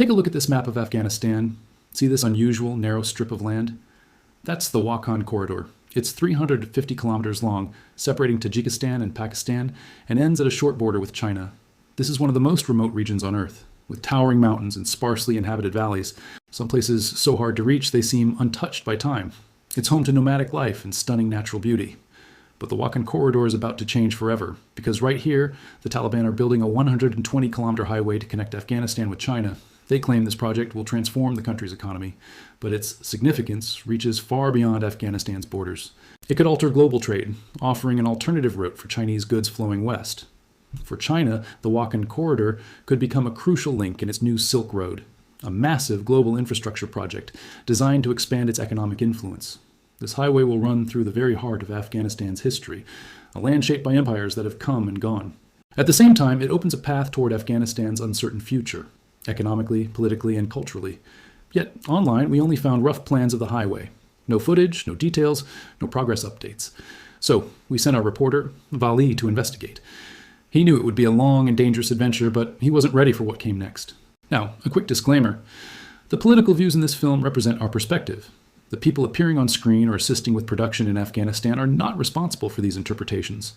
Take a look at this map of Afghanistan. See this unusual narrow strip of land? That's the Wakhan Corridor. It's 350 kilometers long, separating Tajikistan and Pakistan, and ends at a short border with China. This is one of the most remote regions on Earth, with towering mountains and sparsely inhabited valleys. Some places so hard to reach they seem untouched by time. It's home to nomadic life and stunning natural beauty. But the Wakhan Corridor is about to change forever, because right here, the Taliban are building a 120-kilometer highway to connect Afghanistan with China. They claim this project will transform the country's economy, but its significance reaches far beyond Afghanistan's borders. It could alter global trade, offering an alternative route for Chinese goods flowing west. For China, the Wakhan Corridor could become a crucial link in its new Silk Road, a massive global infrastructure project designed to expand its economic influence. This highway will run through the very heart of Afghanistan's history, a land shaped by empires that have come and gone. At the same time, it opens a path toward Afghanistan's uncertain future, economically, politically, and culturally. Yet, online, we only found rough plans of the highway. No footage, no details, no progress updates. So, we sent our reporter, Vali, to investigate. He knew it would be a long and dangerous adventure, but he wasn't ready for what came next. Now, a quick disclaimer. The political views in this film represent our perspective. The people appearing on screen or assisting with production in Afghanistan are not responsible for these interpretations.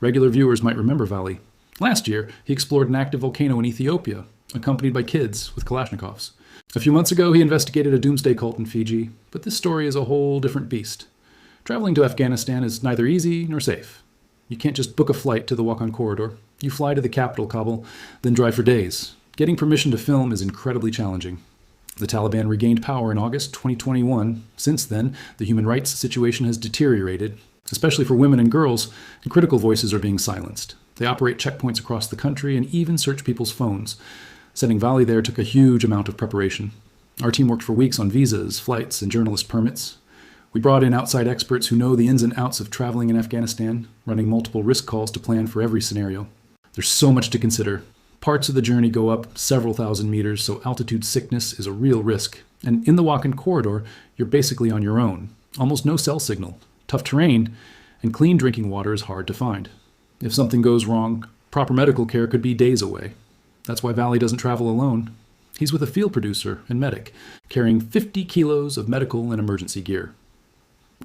Regular viewers might remember Vali. Last year, he explored an active volcano in Ethiopia, accompanied by kids with Kalashnikovs. A few months ago, he investigated a doomsday cult in Fiji, but this story is a whole different beast. Traveling to Afghanistan is neither easy nor safe. You can't just book a flight to the Wakhan Corridor. You fly to the capital, Kabul, then drive for days. Getting permission to film is incredibly challenging. The Taliban regained power in August 2021. Since then, the human rights situation has deteriorated, especially for women and girls, and critical voices are being silenced. They operate checkpoints across the country and even search people's phones. Sending Vali there took a huge amount of preparation. Our team worked for weeks on visas, flights, and journalist permits. We brought in outside experts who know the ins and outs of traveling in Afghanistan, running multiple risk calls to plan for every scenario. There's so much to consider. Parts of the journey go up several thousand meters, so altitude sickness is a real risk. And in the Wakhan Corridor, you're basically on your own. Almost no cell signal, tough terrain, and clean drinking water is hard to find. If something goes wrong, proper medical care could be days away. That's why Vali doesn't travel alone. He's with a field producer and medic, carrying 50 kilos of medical and emergency gear.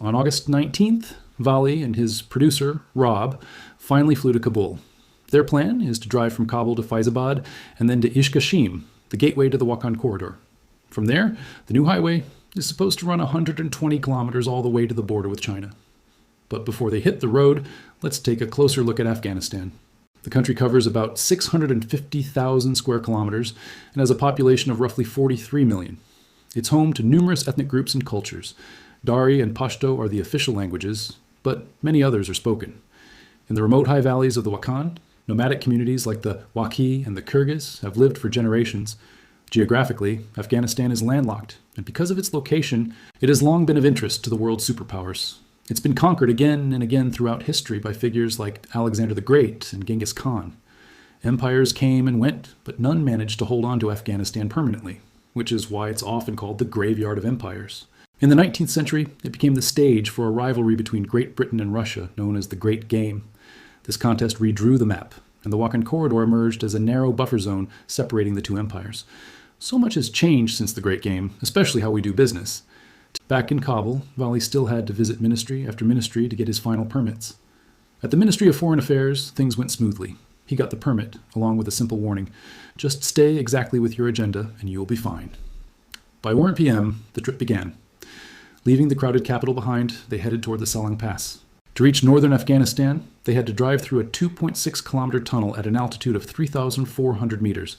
On August 19th, Vali and his producer, Rob, finally flew to Kabul. Their plan is to drive from Kabul to Faizabad and then to Ishkashim, the gateway to the Wakhan Corridor. From there, the new highway is supposed to run 120 kilometers all the way to the border with China. But before they hit the road, let's take a closer look at Afghanistan. The country covers about 650,000 square kilometers and has a population of roughly 43 million. It's home to numerous ethnic groups and cultures. Dari and Pashto are the official languages, but many others are spoken. In the remote high valleys of the Wakhan, nomadic communities like the Wakhi and the Kyrgyz have lived for generations. Geographically, Afghanistan is landlocked, and because of its location, it has long been of interest to the world's superpowers. It's been conquered again and again throughout history by figures like Alexander the Great and Genghis Khan. Empires came and went, but none managed to hold on to Afghanistan permanently, which is why it's often called the graveyard of empires. In the 19th century, it became the stage for a rivalry between Great Britain and Russia known as the Great Game. This contest redrew the map, and the Wakhan Corridor emerged as a narrow buffer zone separating the two empires. So much has changed since the Great Game, especially how we do business. Back in Kabul, Vali still had to visit ministry after ministry to get his final permits. At the Ministry of Foreign Affairs, things went smoothly. He got the permit, along with a simple warning. Just stay exactly with your agenda, and you'll be fine. By 1 p.m., the trip began. Leaving the crowded capital behind, they headed toward the Salang Pass. To reach northern Afghanistan, they had to drive through a 2.6-kilometer tunnel at an altitude of 3,400 meters.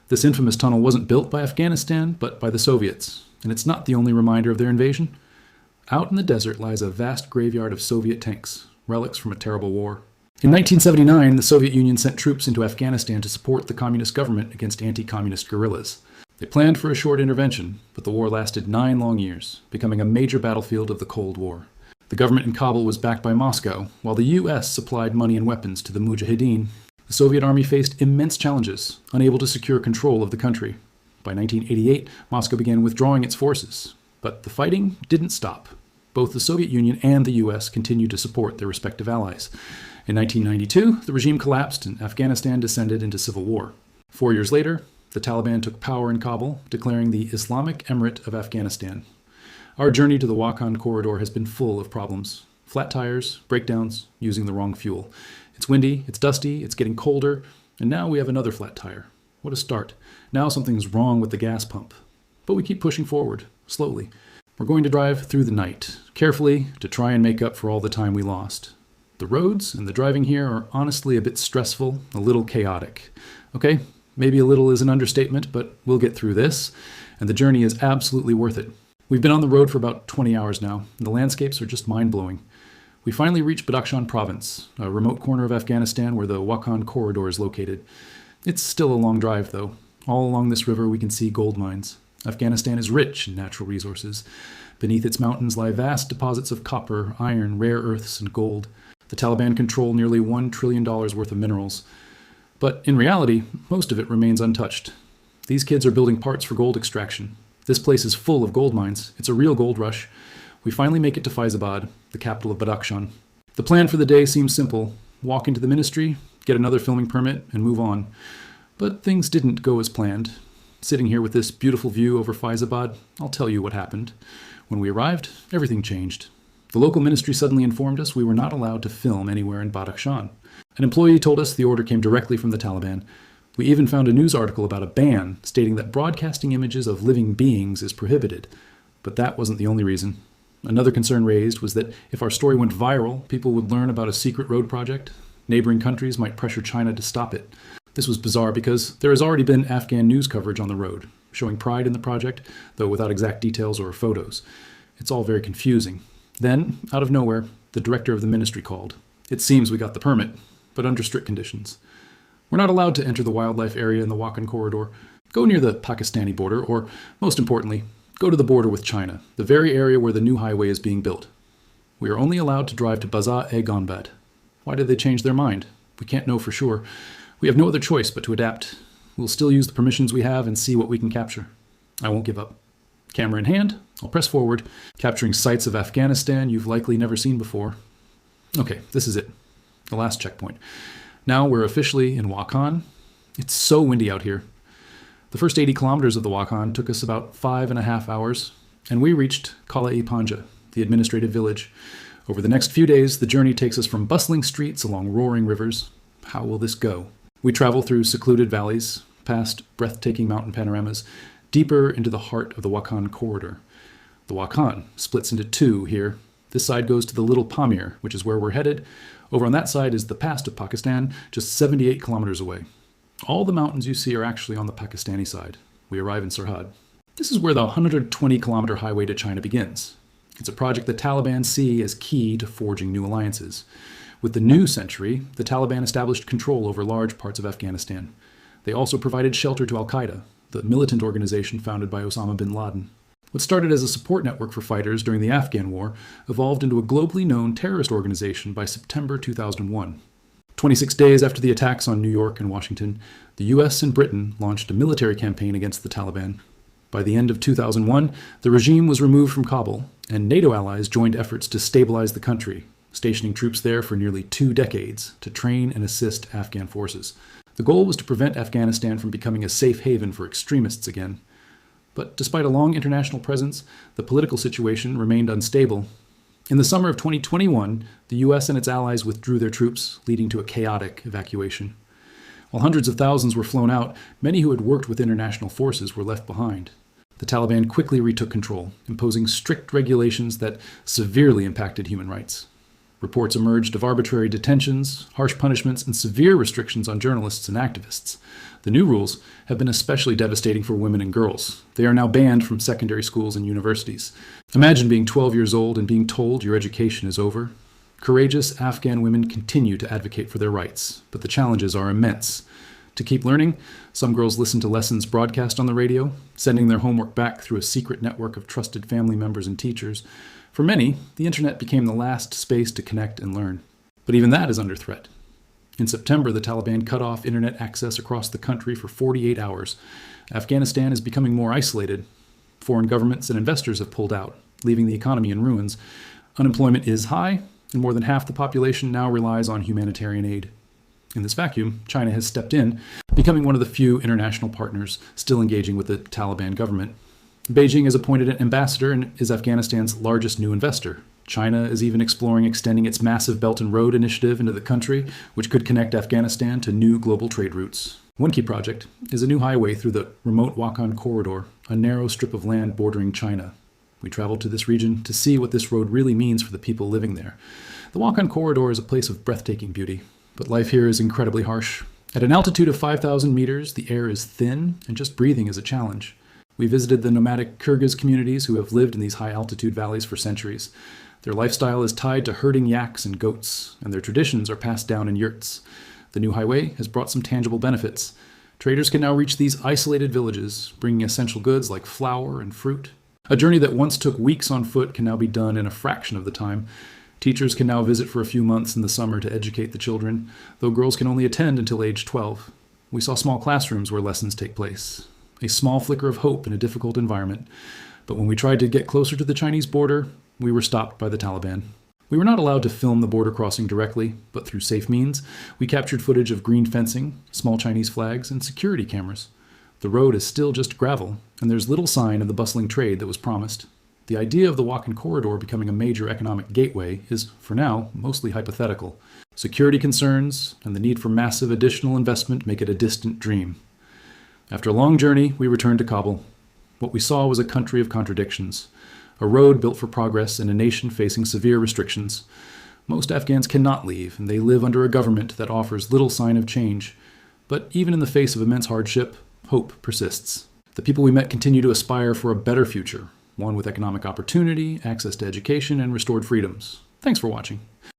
This infamous tunnel wasn't built by Afghanistan, but by the Soviets. And it's not the only reminder of their invasion. Out in the desert lies a vast graveyard of Soviet tanks, relics from a terrible war. In 1979, the Soviet Union sent troops into Afghanistan to support the communist government against anti-communist guerrillas. They planned for a short intervention, but the war lasted 9 long years, becoming a major battlefield of the Cold War. The government in Kabul was backed by Moscow, while the U.S. supplied money and weapons to the Mujahideen. The Soviet army faced immense challenges, unable to secure control of the country. By 1988, Moscow began withdrawing its forces, but the fighting didn't stop. Both the Soviet Union and the U.S. continued to support their respective allies. In 1992, the regime collapsed and Afghanistan descended into civil war. 4 years later, the Taliban took power in Kabul, declaring the Islamic Emirate of Afghanistan. Our journey to the Wakhan Corridor has been full of problems. Flat tires, breakdowns, using the wrong fuel. It's windy, it's dusty, it's getting colder, and now we have another flat tire. What a start. Now something's wrong with the gas pump. But we keep pushing forward, slowly. We're going to drive through the night, carefully, to try and make up for all the time we lost. The roads and the driving here are honestly a bit stressful, a little chaotic. Okay, maybe a little is an understatement, but we'll get through this, and the journey is absolutely worth it. We've been on the road for about 20 hours now, and the landscapes are just mind-blowing. We finally reached Badakhshan province, a remote corner of Afghanistan where the Wakhan Corridor is located. It's still a long drive, though. All along this river we can see gold mines. Afghanistan is rich in natural resources. Beneath its mountains lie vast deposits of copper, iron, rare earths, and gold. The Taliban control nearly $1 trillion worth of minerals. But in reality, most of it remains untouched. These kids are building parts for gold extraction. This place is full of gold mines. It's a real gold rush. We finally make it to Faizabad, the capital of Badakhshan. The plan for the day seems simple. Walk into the ministry, get another filming permit, and move on. But things didn't go as planned. Sitting here with this beautiful view over Faizabad, I'll tell you what happened. When we arrived, everything changed. The local ministry suddenly informed us we were not allowed to film anywhere in Badakhshan. An employee told us the order came directly from the Taliban. We even found a news article about a ban stating that broadcasting images of living beings is prohibited. But that wasn't the only reason. Another concern raised was that if our story went viral, people would learn about a secret road project. Neighboring countries might pressure China to stop it. This was bizarre because there has already been Afghan news coverage on the road, showing pride in the project, though without exact details or photos. It's all very confusing. Then, out of nowhere, the director of the ministry called. It seems we got the permit, but under strict conditions. We're not allowed to enter the wildlife area in the Wakhan Corridor. Go near the Pakistani border, or, most importantly, go to the border with China, the very area where the new highway is being built. We are only allowed to drive to Baza-e-Ghanbad. Why did they change their mind? We can't know for sure. We have no other choice but to adapt. We'll still use the permissions we have and see what we can capture. I won't give up. Camera in hand, I'll press forward, capturing sights of Afghanistan you've likely never seen before. Okay, this is it. The last checkpoint. Now we're officially in Wakhan. It's so windy out here. The first 80 kilometers of the Wakhan took us about 5.5 hours, and we reached Kala-e-Panja, the administrative village. Over the next few days, the journey takes us from bustling streets along roaring rivers. How will this go? We travel through secluded valleys, past breathtaking mountain panoramas, deeper into the heart of the Wakhan Corridor. The Wakhan splits into two here. This side goes to the Little Pamir, which is where we're headed. Over on that side is the past of Pakistan, just 78 kilometers away. All the mountains you see are actually on the Pakistani side. We arrive in Sarhad. This is where the 120-kilometer highway to China begins. It's a project the Taliban see as key to forging new alliances. With the new century, the Taliban established control over large parts of Afghanistan. They also provided shelter to Al-Qaeda, the militant organization founded by Osama bin Laden. What started as a support network for fighters during the Afghan War evolved into a globally known terrorist organization by September 2001. 26 days after the attacks on New York and Washington, the US and Britain launched a military campaign against the Taliban. By the end of 2001, the regime was removed from Kabul, and NATO allies joined efforts to stabilize the country, stationing troops there for nearly 2 decades to train and assist Afghan forces. The goal was to prevent Afghanistan from becoming a safe haven for extremists again. But despite a long international presence, the political situation remained unstable. In the summer of 2021, the US and its allies withdrew their troops, leading to a chaotic evacuation. While hundreds of thousands were flown out, many who had worked with international forces were left behind. The Taliban quickly retook control, imposing strict regulations that severely impacted human rights. Reports emerged of arbitrary detentions, harsh punishments, and severe restrictions on journalists and activists. The new rules have been especially devastating for women and girls. They are now banned from secondary schools and universities. Imagine being 12 years old and being told your education is over. Courageous Afghan women continue to advocate for their rights, but the challenges are immense. To keep learning, some girls listen to lessons broadcast on the radio, sending their homework back through a secret network of trusted family members and teachers. For many, the internet became the last space to connect and learn. But even that is under threat. In September, the Taliban cut off internet access across the country for 48 hours. Afghanistan is becoming more isolated. Foreign governments and investors have pulled out, leaving the economy in ruins. Unemployment is high, and more than half the population now relies on humanitarian aid. In this vacuum, China has stepped in, becoming one of the few international partners still engaging with the Taliban government. Beijing has appointed an ambassador and is Afghanistan's largest new investor. China is even exploring extending its massive Belt and Road initiative into the country, which could connect Afghanistan to new global trade routes. One key project is a new highway through the remote Wakhan Corridor, a narrow strip of land bordering China. We traveled to this region to see what this road really means for the people living there. The Wakhan Corridor is a place of breathtaking beauty, but life here is incredibly harsh. At an altitude of 5,000 meters, the air is thin, and just breathing is a challenge. We visited the nomadic Kyrgyz communities who have lived in these high-altitude valleys for centuries. Their lifestyle is tied to herding yaks and goats, and their traditions are passed down in yurts. The new highway has brought some tangible benefits. Traders can now reach these isolated villages, bringing essential goods like flour and fruit. A journey that once took weeks on foot can now be done in a fraction of the time. Teachers can now visit for a few months in the summer to educate the children, though girls can only attend until age 12. We saw small classrooms where lessons take place. A small flicker of hope in a difficult environment. But when we tried to get closer to the Chinese border, we were stopped by the Taliban. We were not allowed to film the border crossing directly, but through safe means, we captured footage of green fencing, small Chinese flags, and security cameras. The road is still just gravel, and there's little sign of the bustling trade that was promised. The idea of the Wakhan Corridor becoming a major economic gateway is, for now, mostly hypothetical. Security concerns and the need for massive additional investment make it a distant dream. After a long journey, we returned to Kabul. What we saw was a country of contradictions. A road built for progress in a nation facing severe restrictions. Most Afghans cannot leave, and they live under a government that offers little sign of change. But even in the face of immense hardship, hope persists. The people we met continue to aspire for a better future, one with economic opportunity, access to education, and restored freedoms. Thanks for watching.